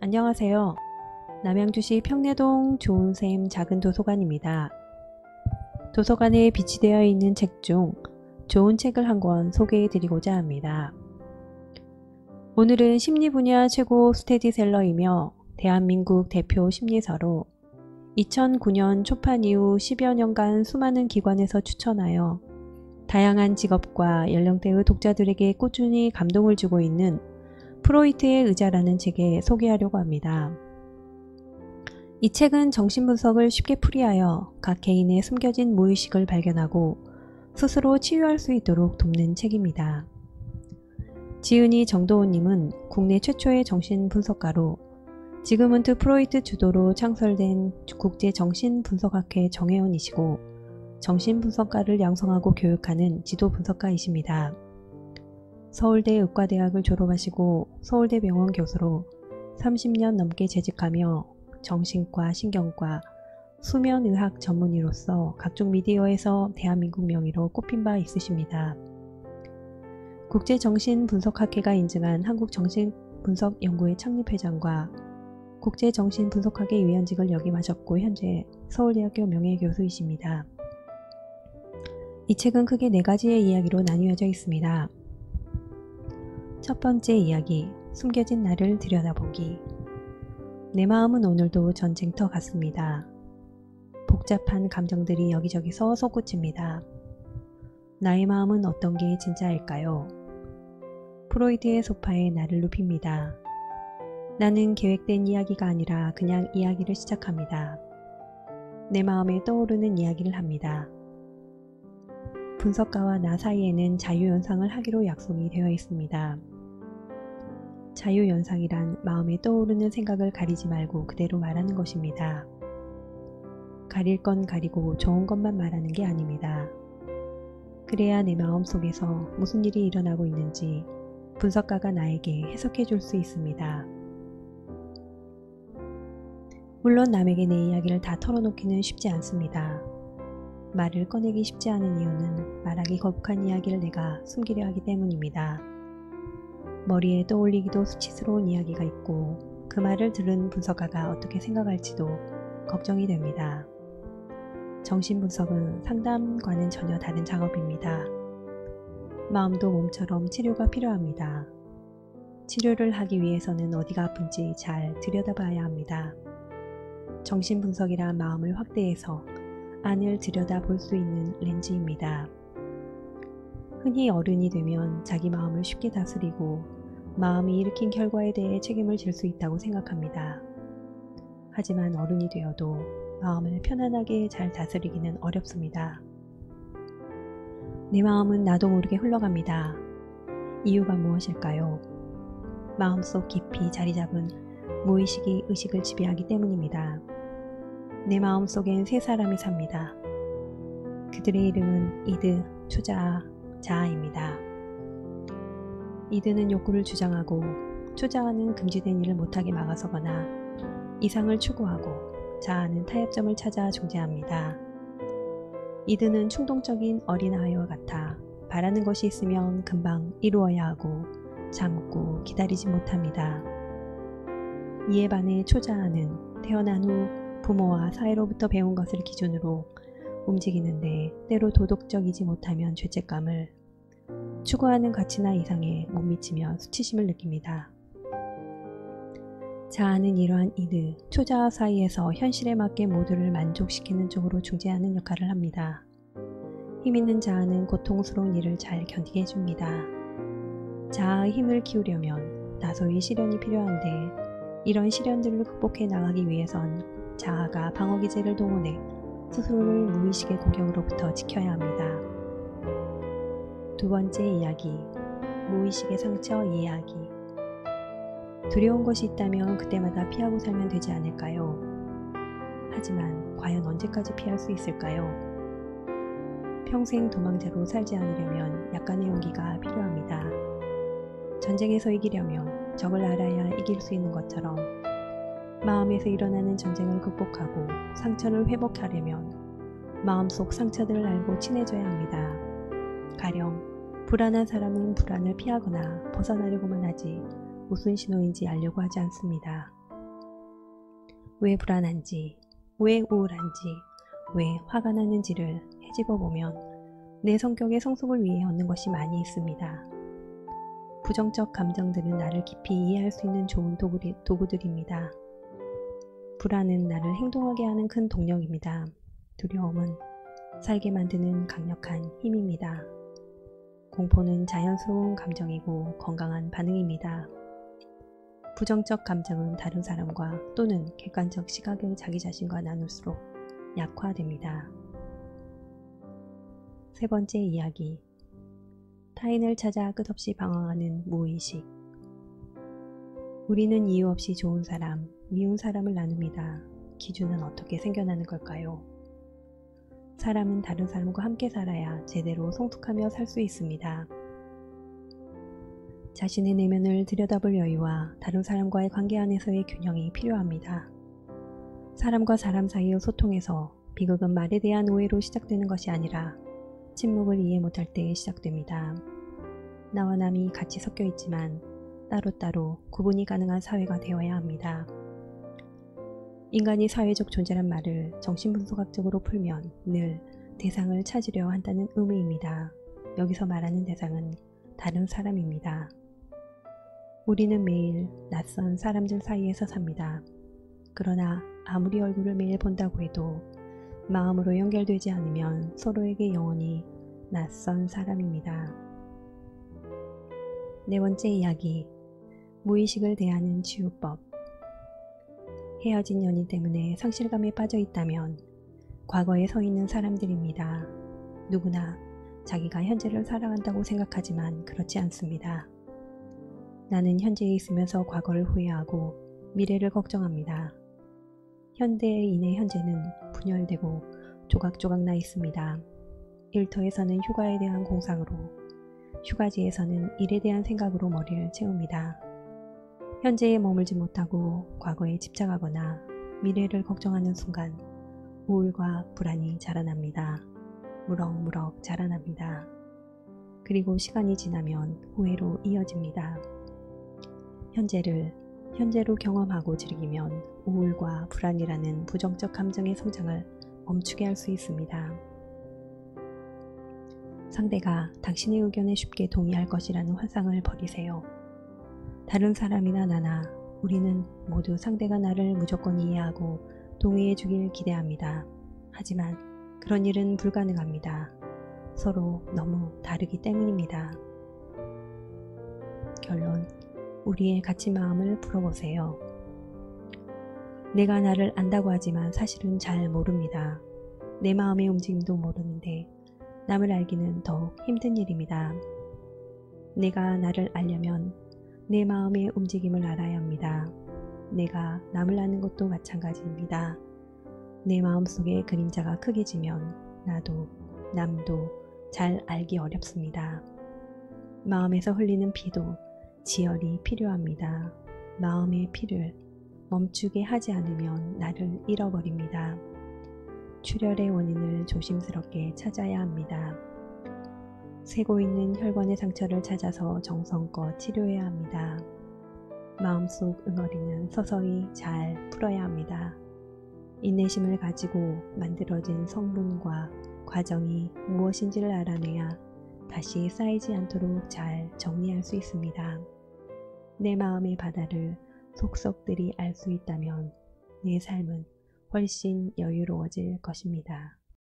안녕하세요. 남양주시 평내동 좋은샘 작은 도서관입니다. 도서관에 비치되어 있는 책 중 좋은 책을 한 권 소개해 드리고자 합니다. 오늘은 심리 분야 최고 스테디셀러이며 대한민국 대표 심리서로 2009년 초판 이후 10여 년간 수많은 기관에서 추천하여 다양한 직업과 연령대의 독자들에게 꾸준히 감동을 주고 있는 프로이트의 의자라는 책에 소개하려고 합니다. 이 책은 정신분석을 쉽게 풀이하여 각 개인의 숨겨진 무의식을 발견하고 스스로 치유할 수 있도록 돕는 책입니다. 지은이 정도훈님은 국내 최초의 정신분석가로 지금은 프로이트 주도로 창설된 국제정신분석학회 정회원이시고 정신분석가를 양성하고 교육하는 지도분석가이십니다. 서울대 의과대학을 졸업하시고 서울대병원 교수로 30년 넘게 재직하며 정신과, 신경과, 수면의학 전문의로서 각종 미디어에서 대한민국 명의로 꼽힌 바 있으십니다. 국제정신분석학회가 인증한 한국정신분석연구회 창립회장과 국제정신분석학회 위원직을 역임하셨고 현재 서울대학교 명예교수이십니다. 이 책은 크게 4가지의 이야기로 나뉘어져 있습니다. 첫 번째 이야기, 숨겨진 나를 들여다보기. 내 마음은 오늘도 전쟁터 같습니다. 복잡한 감정들이 여기저기서 솟구칩니다. 나의 마음은 어떤 게 진짜일까요? 프로이트의 소파에 나를 눕힙니다. 나는 계획된 이야기가 아니라 그냥 이야기를 시작합니다. 내 마음에 떠오르는 이야기를 합니다. 분석가와 나 사이에는 자유연상을 하기로 약속이 되어 있습니다. 자유연상이란 마음에 떠오르는 생각을 가리지 말고 그대로 말하는 것입니다. 가릴 건 가리고 좋은 것만 말하는 게 아닙니다. 그래야 내 마음 속에서 무슨 일이 일어나고 있는지 분석가가 나에게 해석해 줄 수 있습니다. 물론 남에게 내 이야기를 다 털어놓기는 쉽지 않습니다. 말을 꺼내기 쉽지 않은 이유는 말하기 거북한 이야기를 내가 숨기려 하기 때문입니다. 머리에 떠올리기도 수치스러운 이야기가 있고 그 말을 들은 분석가가 어떻게 생각할지도 걱정이 됩니다. 정신분석은 상담과는 전혀 다른 작업입니다. 마음도 몸처럼 치료가 필요합니다. 치료를 하기 위해서는 어디가 아픈지 잘 들여다봐야 합니다. 정신분석이란 마음을 확대해서 안을 들여다볼 수 있는 렌즈입니다. 흔히 어른이 되면 자기 마음을 쉽게 다스리고 마음이 일으킨 결과에 대해 책임을 질 수 있다고 생각합니다. 하지만 어른이 되어도 마음을 편안하게 잘 다스리기는 어렵습니다. 내 마음은 나도 모르게 흘러갑니다. 이유가 무엇일까요? 마음속 깊이 자리 잡은 무의식이 의식을 지배하기 때문입니다. 내 마음속엔 3사람이 삽니다. 그들의 이름은 이드, 초자아, 자아입니다. 이드는 욕구를 주장하고 초자아는 금지된 일을 못하게 막아서거나 이상을 추구하고 자아는 타협점을 찾아 중재합니다. 이드는 충동적인 어린아이와 같아 바라는 것이 있으면 금방 이루어야 하고 참고 기다리지 못합니다. 이에 반해 초자아는 태어난 후 부모와 사회로부터 배운 것을 기준으로 움직이는데 때로 도덕적이지 못하면 죄책감을, 추구하는 가치나 이상에 못 미치며 수치심을 느낍니다. 자아는 이러한 이드, 초자아 사이에서 현실에 맞게 모두를 만족시키는 쪽으로 중재하는 역할을 합니다. 힘있는 자아는 고통스러운 일을 잘 견디게 해줍니다. 자아의 힘을 키우려면 다소의 시련이 필요한데 이런 시련들을 극복해 나가기 위해선 자아가 방어기제를 동원해 스스로를 무의식의 공격으로부터 지켜야 합니다. 두 번째 이야기, 무의식의 상처 이해하기. 두려운 것이 있다면 그때마다 피하고 살면 되지 않을까요? 하지만 과연 언제까지 피할 수 있을까요? 평생 도망자로 살지 않으려면 약간의 용기가 필요합니다. 전쟁에서 이기려면 적을 알아야 이길 수 있는 것처럼 마음에서 일어나는 전쟁을 극복하고 상처를 회복하려면 마음속 상처들을 알고 친해져야 합니다. 가령 불안한 사람은 불안을 피하거나 벗어나려고만 하지 무슨 신호인지 알려고 하지 않습니다. 왜 불안한지, 왜 우울한지, 왜 화가 나는지를 헤집어 보면 내 성격의 성숙을 위해 얻는 것이 많이 있습니다. 부정적 감정들은 나를 깊이 이해할 수 있는 좋은 도구들입니다. 불안은 나를 행동하게 하는 큰 동력입니다. 두려움은 살게 만드는 강력한 힘입니다. 공포는 자연스러운 감정이고 건강한 반응입니다. 부정적 감정은 다른 사람과 또는 객관적 시각을 자기 자신과 나눌수록 약화됩니다. 세 번째 이야기. 타인을 찾아 끝없이 방황하는 무의식. 우리는 이유 없이 좋은 사람, 미운 사람을 나눕니다. 기준은 어떻게 생겨나는 걸까요? 사람은 다른 사람과 함께 살아야 제대로 성숙하며 살 수 있습니다. 자신의 내면을 들여다볼 여유와 다른 사람과의 관계 안에서의 균형이 필요합니다. 사람과 사람 사이의 소통에서 비극은 말에 대한 오해로 시작되는 것이 아니라 침묵을 이해 못할 때에 시작됩니다. 나와 남이 같이 섞여 있지만 따로따로 구분이 가능한 사회가 되어야 합니다. 인간이 사회적 존재란 말을 정신분석학적으로 풀면 늘 대상을 찾으려 한다는 의미입니다. 여기서 말하는 대상은 다른 사람입니다. 우리는 매일 낯선 사람들 사이에서 삽니다. 그러나 아무리 얼굴을 매일 본다고 해도 마음으로 연결되지 않으면 서로에게 영원히 낯선 사람입니다. 네 번째 이야기. 무의식을 대하는 치유법. 헤어진 연인 때문에 상실감에 빠져 있다면 과거에 서 있는 사람들입니다. 누구나 자기가 현재를 살아간다고 생각하지만 그렇지 않습니다. 나는 현재에 있으면서 과거를 후회하고 미래를 걱정합니다. 현대에 인해 현재는 분열되고 조각조각 나 있습니다. 일터에서는 휴가에 대한 공상으로, 휴가지에서는 일에 대한 생각으로 머리를 채웁니다. 현재에 머물지 못하고 과거에 집착하거나 미래를 걱정하는 순간 우울과 불안이 자라납니다. 무럭무럭 자라납니다. 그리고 시간이 지나면 후회로 이어집니다. 현재로 경험하고 즐기면 우울과 불안이라는 부정적 감정의 성장을 멈추게 할 수 있습니다. 상대가 당신의 의견에 쉽게 동의할 것이라는 환상을 버리세요. 다른 사람이나 나나 우리는 모두 상대가 나를 무조건 이해하고 동의해 주길 기대합니다. 하지만 그런 일은 불가능합니다. 서로 너무 다르기 때문입니다. 결론, 우리의 가치 마음을 풀어보세요. 내가 나를 안다고 하지만 사실은 잘 모릅니다. 내 마음의 움직임도 모르는데 남을 알기는 더욱 힘든 일입니다. 내가 나를 알려면 내 마음의 움직임을 알아야 합니다. 내가 남을 아는 것도 마찬가지입니다. 내 마음속에 그림자가 크게 지면 나도 남도 잘 알기 어렵습니다. 마음에서 흘리는 피도 지혈이 필요합니다. 마음의 피를 멈추게 하지 않으면 나를 잃어버립니다. 출혈의 원인을 조심스럽게 찾아야 합니다. 새고 있는 혈관의 상처를 찾아서 정성껏 치료해야 합니다. 마음속 응어리는 서서히 잘 풀어야 합니다. 인내심을 가지고 만들어진 성분과 과정이 무엇인지를 알아내야 다시 쌓이지 않도록 잘 정리할 수 있습니다. 내 마음의 바다를 속속들이 알 수 있다면 내 삶은 훨씬 여유로워질 것입니다.